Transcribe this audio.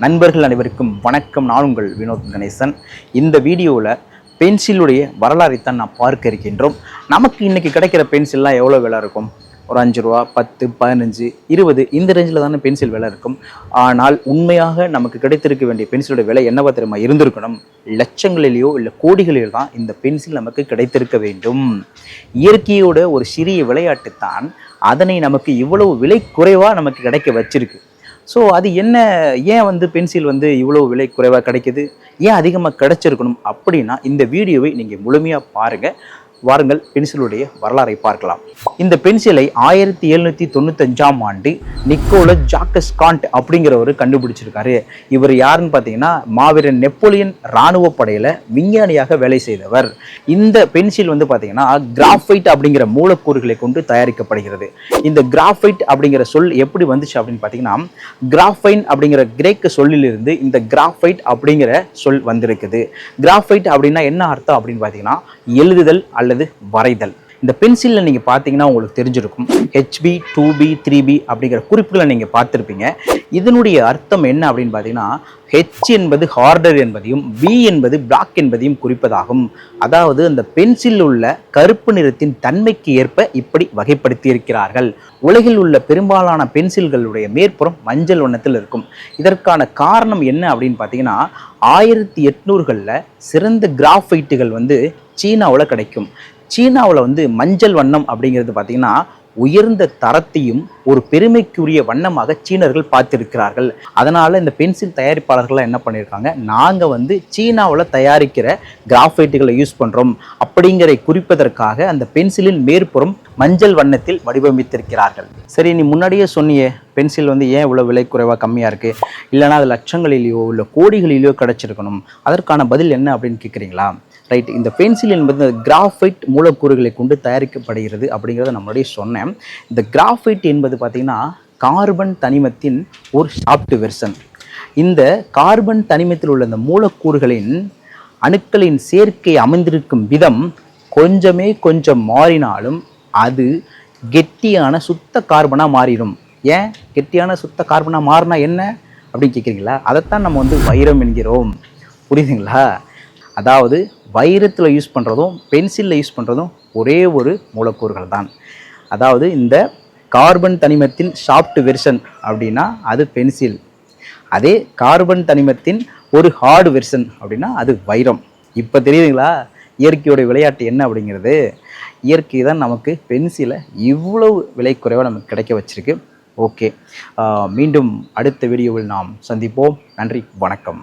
நண்பர்கள் அனைவருக்கும் வணக்கம். நான் உங்கள் வினோத் கணேசன். இந்த வீடியோவில் பென்சிலுடைய வரலாறைத்தான் நான் பார்க்க இருக்கின்றோம். நமக்கு இன்றைக்கி கிடைக்கிற பென்சில்லாம் எவ்வளோ விலை இருக்கும்? ஒரு 5 ரூபா, 10, 15, 20 இந்த ரேஞ்சில் தானே பென்சில் விலை இருக்கும். ஆனால் உண்மையாக நமக்கு கிடைத்திருக்க வேண்டிய பென்சிலோட விலை என்னவா தெரியுமா இருந்திருக்கணும்? லட்சங்களிலேயோ இல்லை கோடிகளிலோ தான் இந்த பென்சில் நமக்கு கிடைத்திருக்க வேண்டும். இயற்கையோட ஒரு சிறிய விளையாட்டு தான் அதனை நமக்கு இவ்வளவு விலை குறைவாக நமக்கு கிடைக்க வச்சிருக்கு. ஸோ அது என்ன, ஏன் பென்சில் இவ்வளோ விலை குறைவாக கிடைக்கிது, ஏன் அதிகமாக கிடைச்சிருக்கணும் அப்படின்னா இந்த வீடியோவை நீங்கள் முழுமையாக பாருங்கள். வாருங்கள் பென்சிலுடைய வரலாறை பார்க்கலாம். இந்த பென்சிலை 1795ஆம் ஆண்டு நிக்கோலஸ் ஜாக்கஸ் காண்ட் அப்படிங்கிறவர் கண்டுபிடிச்சிருக்காரு. இவர் யாருன்னு பார்த்தீங்கன்னா மாவீரன் நெப்போலியன் இராணுவ படையில் விஞ்ஞானியாக வேலை செய்தவர். இந்த பென்சில் பார்த்தீங்கன்னா கிராஃபைட் அப்படிங்கிற மூலக்கூறுகளை கொண்டு தயாரிக்கப்படுகிறது. இந்த கிராஃபைட் அப்படிங்கிற சொல் எப்படி வந்துச்சு அப்படின்னு பார்த்தீங்கன்னா கிராஃபைன் அப்படிங்கிற கிரேக்க சொல்லிலிருந்து இந்த கிராஃபைட் அப்படிங்கிற சொல் வந்திருக்குது. கிராஃபைட் அப்படின்னா என்ன அர்த்தம் அப்படின்னு பார்த்தீங்கன்னா எழுதுதல் அல்லது வரைதல். இந்த பென்சிலில் நீங்கள் பார்த்தீங்கன்னா உங்களுக்கு தெரிஞ்சிருக்கும் HB 2B 3B அப்படிங்கிற குறிப்புகளை நீங்கள் பார்த்துருப்பீங்க. இதனுடைய அர்த்தம் என்ன அப்படின்னு பார்த்தீங்கன்னா H என்பது ஹார்டர் என்பதையும் B என்பது பிளாக் என்பதையும் குறிப்பதாகும். அதாவது அந்த பென்சில் உள்ள கருப்பு நிறத்தின் தன்மைக்கு ஏற்ப இப்படி வகைப்படுத்தி இருக்கிறார்கள். உலகில் உள்ள பெரும்பாலான பென்சில்களுடைய மேற்புறம் மஞ்சள் வண்ணத்தில் இருக்கும். இதற்கான காரணம் என்ன அப்படின்னு பார்த்தீங்கன்னா 1800களில் சிறந்த கிராஃபைட்டுகள் சீனாவில் கிடைக்கும். சீனாவில் மஞ்சள் வண்ணம் அப்படிங்கிறது பார்த்தீங்கன்னா உயர்ந்த தரத்தையும் ஒரு பெருமைக்குரிய வண்ணமாக சீனர்கள் பார்த்திருக்கிறார்கள். அதனால் இந்த பென்சில் தயாரிப்பாளர்கள்லாம் என்ன பண்ணியிருக்காங்க, நாங்கள் சீனாவில் தயாரிக்கிற கிராஃபைட்டுகளை யூஸ் பண்ணுறோம் அப்படிங்கிற குறிப்பதற்காக அந்த பென்சிலின் மேற்புறம் மஞ்சள் வண்ணத்தில் வடிவமைத்திருக்கிறார்கள். சரி, நீ முன்னாடியே சொன்னியே பென்சில் ஏன் இவ்வளோ விலை குறைவாக கம்மியாக இருக்குது, இல்லைனா அது லட்சங்களிலேயோ இல்லை கோடிகளிலேயோ கிடச்சிருக்கணும், அதற்கான பதில் என்ன அப்படின்னு கேட்குறீங்களா? ரைட், இந்த பென்சில் என்பது கிராஃபைட் மூலக்கூறுகளை கொண்டு தயாரிக்கப்படுகிறது அப்படிங்கிறத நம்மளுடைய சொன்னேன். இந்த கிராஃபைட் என்பது பார்த்திங்கன்னா கார்பன் தனிமத்தின் ஒரு சாஃப்ட் வெர்ஷன். இந்த கார்பன் தனிமத்தில் உள்ள இந்த மூலக்கூறுகளின் அணுக்களின் சேர்க்கை அமைந்திருக்கும் விதம் கொஞ்சம் மாறினாலும் அது கெட்டியான சுத்த கார்பனாக மாறிடும். ஏன் கெட்டியான சுத்த கார்பனாக மாறினா என்ன அப்படின்னு கேட்குறீங்களா? அதைத்தான் நம்ம வைரம் என்கிறோம். புரியுதுங்களா? அதாவது வைரத்தில் யூஸ் பண்ணுறதும் பென்சிலில் யூஸ் பண்ணுறதும் ஒரே ஒரு மூலக்கூறுகள் தான். அதாவது இந்த கார்பன் தனிமத்தின் சாஃப்ட் வெர்ஷன் அப்படின்னா அது பென்சில். அதே கார்பன் தனிமத்தின் ஒரு ஹார்டு வெர்ஷன் அப்படின்னா அது வைரம். இப்போ தெரியுதுங்களா இயற்கையோட விளையாட்டு என்ன அப்படிங்கிறது? இயற்கை தான் நமக்கு பென்சிலை இவ்வளவு விலை குறைவாக நமக்கு கிடைக்க வச்சிருக்கு. ஓகே, மீண்டும் அடுத்த வீடியோவில் நாம் சந்திப்போம். நன்றி, வணக்கம்.